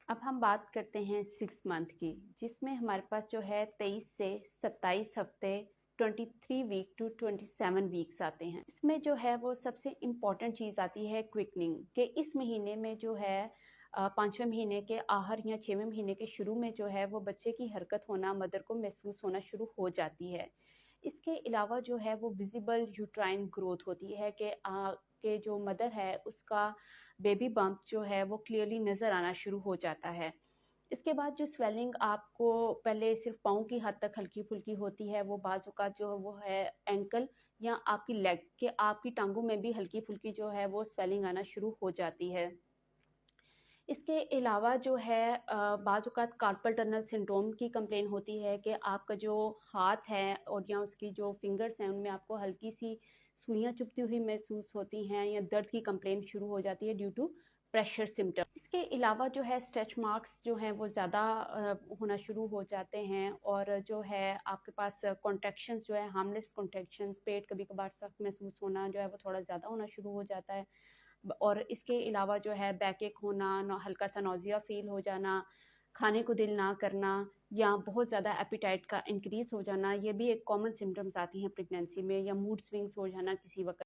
अब हम बात करते हैं 6 मंथ की, जिसमें हमारे पास जो है 23 से 27 हफ्ते 23 वीक टू 27 वीक्स आते हैं। इसमें जो है वो सबसे इम्पॉर्टेंट चीज़ आती है क्विकनिंग, कि इस महीने में जो है 5वें महीने के आखिर या 6वें महीने के शुरू में जो है वो बच्चे की हरकत होना मदर को महसूस होना शुरू हो जाती है। इसके अलावा जो है वो विजिबल यूट्राइन ग्रोथ होती है कि जो मदर है उसका बेबी बम्प जो है वो क्लियरली नज़र आना शुरू हो जाता है। इसके बाद जो स्वेलिंग आपको पहले सिर्फ पाँव की हद तक हल्की फुल्की होती है, वो बाजू का जो वो है एंकल या आपकी लेग के आपकी टांगों में भी हल्की फुल्की जो है वो स्वेलिंग आना शुरू हो जाती है। इसके अलावा जो है बाज़ औक़ात कार्पल टनल सिंड्रोम की कंप्लेन होती है कि आपका जो हाथ है और या उसकी जो फिंगर्स हैं उनमें आपको हल्की सी सुइयाँ चुभती हुई महसूस होती हैं या दर्द की कंप्लेन शुरू हो जाती है ड्यू टू प्रेशर सिम्पटम। इसके अलावा जो है स्ट्रेच मार्क्स जो हैं वो ज़्यादा होना शुरू हो जाते हैं और जो है आपके पास कॉन्ट्रैक्शंस जो है हार्मलेस कॉन्ट्रैक्शंस, पेट कभी कभार सख्त महसूस होना जो है वो थोड़ा ज़्यादा होना शुरू हो जाता है। और इसके अलावा जो है बैकएक होना, हल्का सा नौजिया फील हो जाना, खाने को दिल ना करना या बहुत ज़्यादा एपिटाइट का इंक्रीज हो जाना, ये भी एक कॉमन सिम्टम्स आती हैं प्रेगनेंसी में, या मूड स्विंग्स हो जाना किसी वक्त।